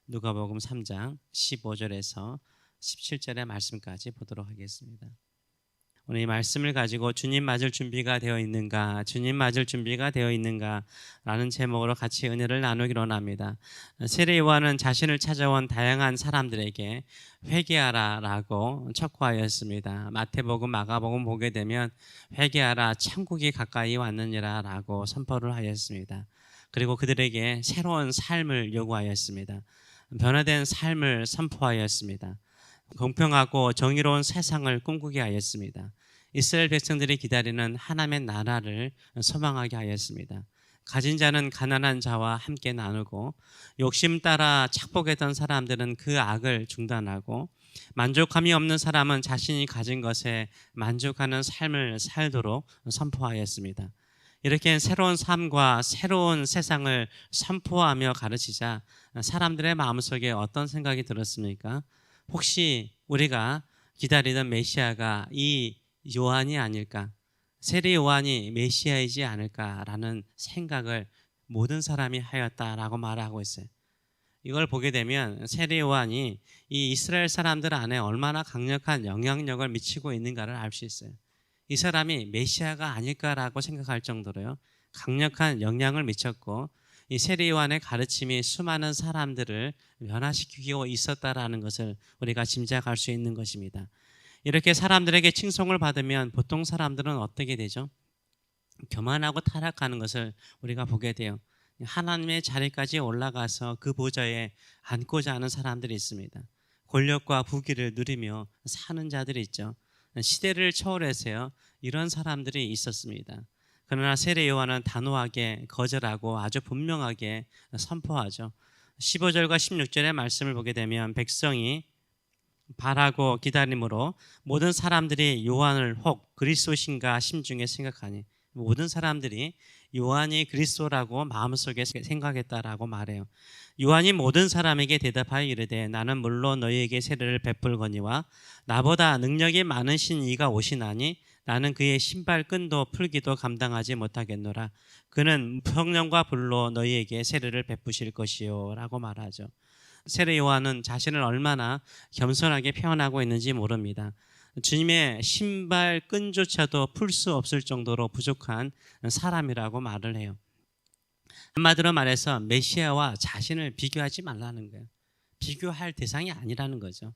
누가복음 3장 15절에서 17절의 말씀까지 보도록 하겠습니다. 오늘 이 말씀을 가지고 주님 맞을 준비가 되어 있는가, 주님 맞을 준비가 되어 있는가 라는 제목으로 같이 은혜를 나누기로 합니다. 세례 요한은 자신을 찾아온 다양한 사람들에게 회개하라 라고 촉구하였습니다. 마태복음, 마가복음 보게 되면 회개하라, 천국이 가까이 왔느니라 라고 선포를 하였습니다. 그리고 그들에게 새로운 삶을 요구하였습니다. 변화된 삶을 선포하였습니다. 공평하고 정의로운 세상을 꿈꾸게 하였습니다. 이스라엘 백성들이 기다리는 하나님의 나라를 소망하게 하였습니다. 가진 자는 가난한 자와 함께 나누고, 욕심 따라 착복했던 사람들은 그 악을 중단하고, 만족함이 없는 사람은 자신이 가진 것에 만족하는 삶을 살도록 선포하였습니다. 이렇게 새로운 삶과 새로운 세상을 선포하며 가르치자 사람들의 마음속에 어떤 생각이 들었습니까? 혹시 우리가 기다리던 메시아가 이 요한이 아닐까? 세례 요한이 메시아이지 않을까라는 생각을 모든 사람이 하였다라고 말하고 있어요. 이걸 보게 되면 세례 요한이 이 이스라엘 사람들 안에 얼마나 강력한 영향력을 미치고 있는가를 알 수 있어요. 이 사람이 메시아가 아닐까라고 생각할 정도로요, 강력한 영향을 미쳤고, 이 세례 요한의 가르침이 수많은 사람들을 변화시키고 있었다라는 것을 우리가 짐작할 수 있는 것입니다. 이렇게 사람들에게 칭송을 받으면 보통 사람들은 어떻게 되죠? 교만하고 타락하는 것을 우리가 보게 돼요. 하나님의 자리까지 올라가서 그 보좌에 앉고자 하는 사람들이 있습니다. 권력과 부귀를 누리며 사는 자들이 있죠. 시대를 초월해서요, 이런 사람들이 있었습니다. 그러나 세례 요한은 단호하게 거절하고 아주 분명하게 선포하죠. 15절과 16절의 말씀을 보게 되면 백성이 바라고 기다림으로 모든 사람들이 요한을 혹 그리스도신가 심중에 생각하니, 모든 사람들이 요한이 그리스도라고 마음속에 생각했다라고 말해요. 요한이 모든 사람에게 대답하여 이르되 나는 물론 너희에게 세례를 베풀거니와 나보다 능력이 많으신 이가 오시나니 나는 그의 신발끈도 풀기도 감당하지 못하겠노라. 그는 성령과 불로 너희에게 세례를 베푸실 것이요 라고 말하죠. 세례 요한은 자신을 얼마나 겸손하게 표현하고 있는지 모릅니다. 주님의 신발 끈조차도 풀 수 없을 정도로 부족한 사람이라고 말을 해요. 한마디로 말해서 메시아와 자신을 비교하지 말라는 거예요. 비교할 대상이 아니라는 거죠.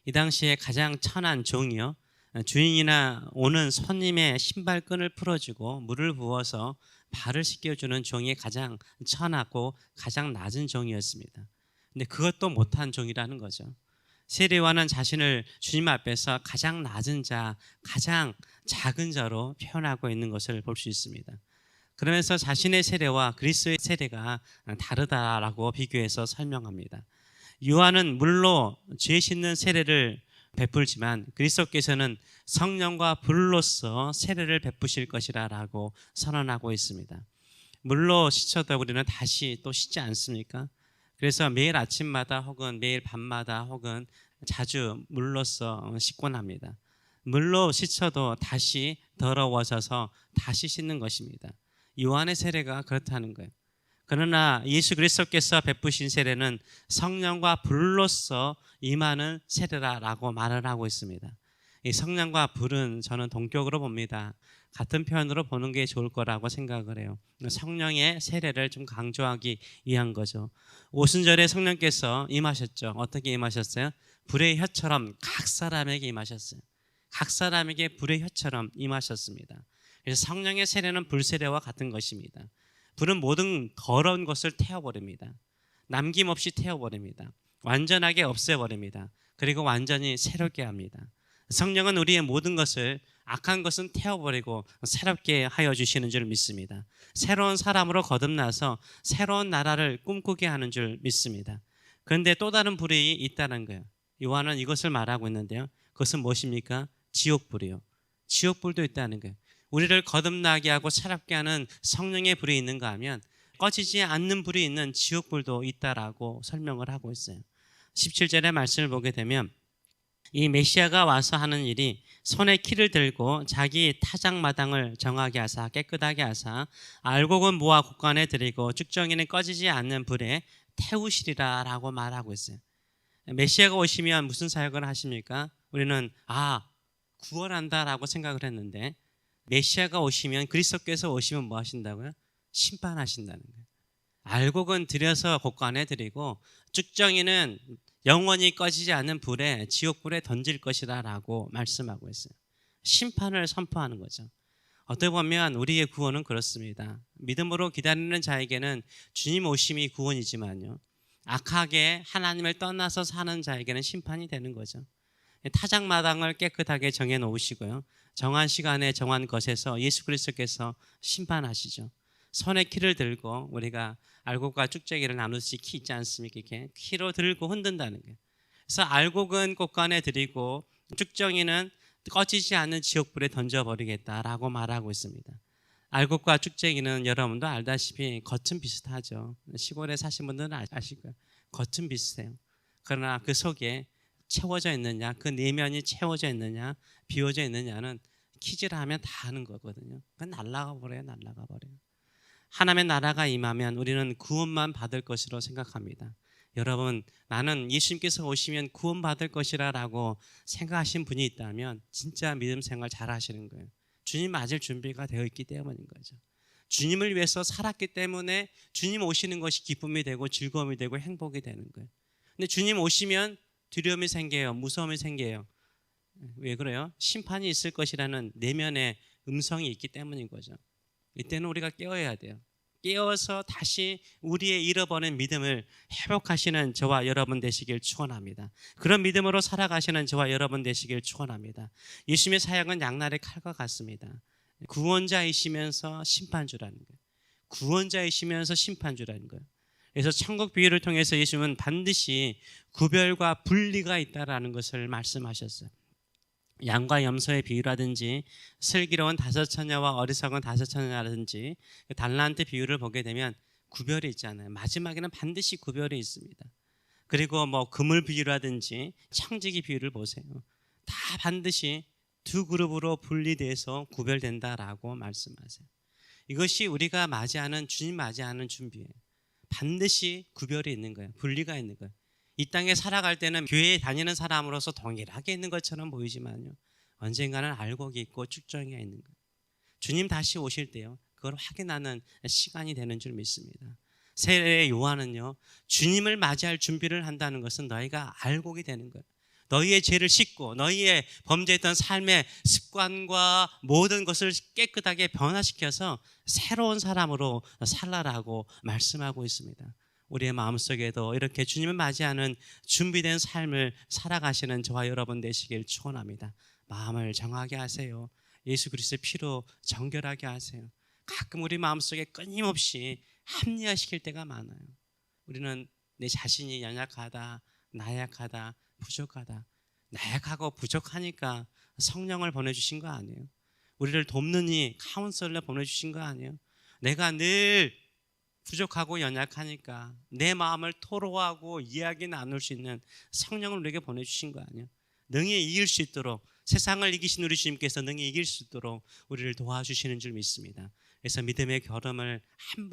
이 당시에 가장 천한 종이요, 주인이나 오는 손님의 신발끈을 풀어주고 물을 부어서 발을 씻겨주는 종이 가장 천하고 가장 낮은 종이었습니다. 근데 그것도 못한 종이라는 거죠. 세례 요한은 자신을 주님 앞에서 가장 낮은 자, 가장 작은 자로 표현하고 있는 것을 볼 수 있습니다. 그러면서 자신의 세례와 그리스도의 세례가 다르다라고 비교해서 설명합니다. 요한은 물로 죄 씻는 세례를 베풀지만 그리스도께서는 성령과 불로서 세례를 베푸실 것이라고 선언하고 있습니다. 물로 씻어도 우리는 다시 또 씻지 않습니까? 그래서 매일 아침마다 혹은 매일 밤마다 혹은 자주 물로써 씻곤 합니다. 물로 씻어도 다시 더러워져서 다시 씻는 것입니다. 요한의 세례가 그렇다는 거예요. 그러나 예수 그리스도께서 베푸신 세례는 성령과 불로써 임하는 세례라고 말을 하고 있습니다. 이 성령과 불은 저는 동격으로 봅니다. 같은 표현으로 보는 게 좋을 거라고 생각을 해요. 성령의 세례를 좀 강조하기 위한 거죠. 오순절에 성령께서 임하셨죠. 어떻게 임하셨어요? 불의 혀처럼 각 사람에게 임하셨어요. 각 사람에게 불의 혀처럼 임하셨습니다. 그래서 성령의 세례는 불세례와 같은 것입니다. 불은 모든 더러운 것을 태워버립니다. 남김없이 태워버립니다. 완전하게 없애버립니다. 그리고 완전히 새롭게 합니다. 성령은 우리의 모든 것을, 악한 것은 태워버리고 새롭게 하여 주시는 줄 믿습니다. 새로운 사람으로 거듭나서 새로운 나라를 꿈꾸게 하는 줄 믿습니다. 그런데 또 다른 불이 있다는 거예요. 요한은 이것을 말하고 있는데요, 그것은 무엇입니까? 지옥불이요. 지옥불도 있다는 거예요. 우리를 거듭나게 하고 새롭게 하는 성령의 불이 있는가 하면 꺼지지 않는 불이 있는 지옥불도 있다라고 설명을 하고 있어요. 17절의 말씀을 보게 되면 이 메시아가 와서 하는 일이 손에 키를 들고 자기 타작마당을 정하게 하사 깨끗하게 하사 알곡은 모아 곳간에 들이고 쭉정이는 꺼지지 않는 불에 태우시리라라고 말하고 있어요. 메시아가 오시면 무슨 사역을 하십니까? 우리는 구원한다라고 생각을 했는데 메시아가 오시면 그리스도께서 오시면 뭐 하신다고요? 심판하신다는 거예요. 알곡은 들여서 곳간에 드리고 쭉정이는 영원히 꺼지지 않는 불에 지옥불에 던질 것이라라고 말씀하고 있어요. 심판을 선포하는 거죠. 어떻게 보면 우리의 구원은 그렇습니다. 믿음으로 기다리는 자에게는 주님 오심이 구원이지만요, 악하게 하나님을 떠나서 사는 자에게는 심판이 되는 거죠. 타작마당을 깨끗하게 정해 놓으시고요, 정한 시간에 정한 것에서 예수 그리스도께서 심판하시죠. 손에 키를 들고, 우리가 알곡과 쭉정이를 나누듯이 키 있지 않습니까? 이렇게 키로 들고 흔든다는 거예요. 그래서 알곡은 곳간에 드리고 쭉정이는 꺼지지 않는 지옥불에 던져버리겠다라고 말하고 있습니다. 알곡과 쭉정이는 여러분도 알다시피 겉은 비슷하죠. 시골에 사신 분들은 아실 거예요. 겉은 비슷해요. 그러나 그 속에 채워져 있느냐, 그 내면이 채워져 있느냐, 비워져 있느냐는 키즈를 하면 다 아는 거거든요. 그건 날아가 버려요. 하나님의 나라가 임하면 우리는 구원만 받을 것으로 생각합니다. 여러분, 나는 예수님께서 오시면 구원받을 것이라고 생각하신 분이 있다면 진짜 믿음 생활 잘 하시는 거예요. 주님 맞을 준비가 되어 있기 때문인 거죠. 주님을 위해서 살았기 때문에 주님 오시는 것이 기쁨이 되고 즐거움이 되고 행복이 되는 거예요. 근데 주님 오시면 두려움이 생겨요. 무서움이 생겨요. 왜 그래요? 심판이 있을 것이라는 내면의 음성이 있기 때문인 거죠. 이때는 우리가 깨어야 돼요. 깨어서 다시 우리의 잃어버린 믿음을 회복하시는 저와 여러분 되시길 축원합니다. 그런 믿음으로 살아가시는 저와 여러분 되시길 축원합니다. 예수님의 사역은 양날의 칼과 같습니다. 구원자이시면서 심판주라는 거예요. 구원자이시면서 심판주라는 거예요. 그래서 천국 비유를 통해서 예수님은 반드시 구별과 분리가 있다라는 것을 말씀하셨어요. 양과 염소의 비유라든지 슬기로운 다섯 처녀와 어리석은 다섯 처녀라든지 달란트 비유를 보게 되면 구별이 있잖아요. 마지막에는 반드시 구별이 있습니다. 그리고 그물 비유라든지 청지기 비유를 보세요. 다 반드시 두 그룹으로 분리돼서 구별된다라고 말씀하세요. 이것이 우리가 맞이하는 주님 맞이하는 준비예요. 반드시 구별이 있는 거예요. 분리가 있는 거예요. 이 땅에 살아갈 때는 교회에 다니는 사람으로서 동일하게 있는 것처럼 보이지만요, 언젠가는 알곡이 있고 쭉정이가 있는 거예요. 주님 다시 오실 때요, 그걸 확인하는 시간이 되는 줄 믿습니다. 세례 요한은요, 주님을 맞이할 준비를 한다는 것은 너희가 알곡이 되는 거예요. 너희의 죄를 씻고 너희의 범죄했던 삶의 습관과 모든 것을 깨끗하게 변화시켜서 새로운 사람으로 살라라고 말씀하고 있습니다. 우리의 마음속에도 이렇게 주님을 맞이하는 준비된 삶을 살아가시는 저와 여러분 되시길 축원합니다. 마음을 정하게 하세요. 예수 그리스도의 피로 정결하게 하세요. 가끔 우리 마음속에 끊임없이 합리화시킬 때가 많아요. 우리는 내 자신이 연약하다, 나약하다, 부족하다. 나약하고 부족하니까 성령을 보내주신 거 아니에요? 우리를 돕느니 카운셀러 보내주신 거 아니에요? 내가 늘 부족하고 연약하니까 내 마음을 토로하고 이야기 나눌 수 있는 성령을 우리에게 보내주신 거 아니에요? 능히 이길 수 있도록, 세상을 이기신 우리 주님께서 능히 이길 수 있도록 우리를 도와주시는 줄 믿습니다. 그래서 믿음의 걸음을 한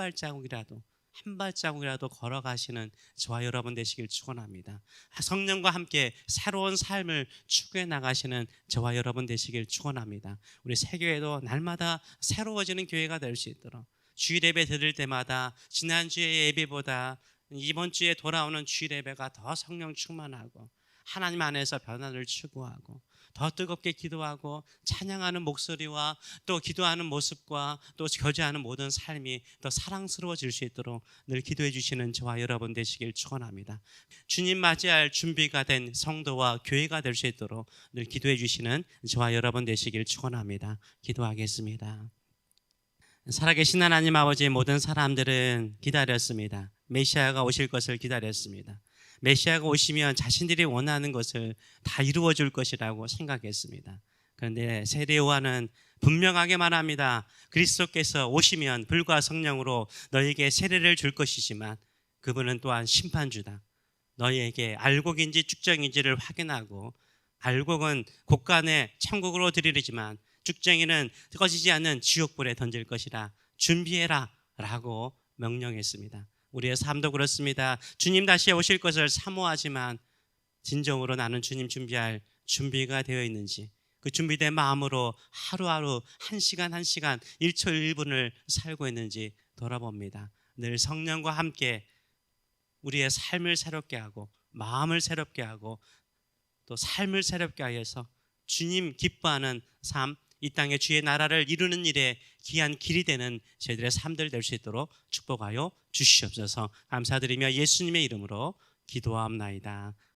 발자국이라도 걸어가시는 저와 여러분 되시길 축원합니다. 성령과 함께 새로운 삶을 추구해 나가시는 저와 여러분 되시길 축원합니다. 우리 새교회도 날마다 새로워지는 교회가 될 수 있도록, 주일 예배 드릴 때마다 지난주의 예배보다 이번 주에 돌아오는 주일 예배가 더 성령 충만하고 하나님 안에서 변화를 추구하고 더 뜨겁게 기도하고 찬양하는 목소리와 또 기도하는 모습과 또 교제하는 모든 삶이 더 사랑스러워질 수 있도록 늘 기도해 주시는 저와 여러분 되시길 축원합니다. 주님 맞이할 준비가 된 성도와 교회가 될 수 있도록 늘 기도해 주시는 저와 여러분 되시길 축원합니다. 기도하겠습니다. 살아계신 하나님 아버지의 모든 사람들은 기다렸습니다. 메시아가 오실 것을 기다렸습니다. 메시아가 오시면 자신들이 원하는 것을 다 이루어 줄 것이라고 생각했습니다. 그런데 세례 요한은 분명하게 말합니다. 그리스도께서 오시면 불과 성령으로 너희에게 세례를 줄 것이지만 그분은 또한 심판주다. 너희에게 알곡인지 쭉정인지를 확인하고, 알곡은 곳간에 천국으로 드리지만 쭉정이는 꺼지지 않는 지옥불에 던질 것이라 준비해라 라고 명령했습니다. 우리의 삶도 그렇습니다. 주님 다시 오실 것을 사모하지만 진정으로 나는 주님 준비할 준비가 되어 있는지, 그 준비된 마음으로 하루하루 한 시간 한 시간 1초 1분을 살고 있는지 돌아봅니다. 늘 성령과 함께 우리의 삶을 새롭게 하고 마음을 새롭게 하고 또 삶을 새롭게 하여서 주님 기뻐하는 삶, 이 땅에 주의 나라를 이루는 일에 귀한 길이 되는 저희들의 삶들 될 수 있도록 축복하여 주시옵소서. 감사드리며 예수님의 이름으로 기도하옵나이다.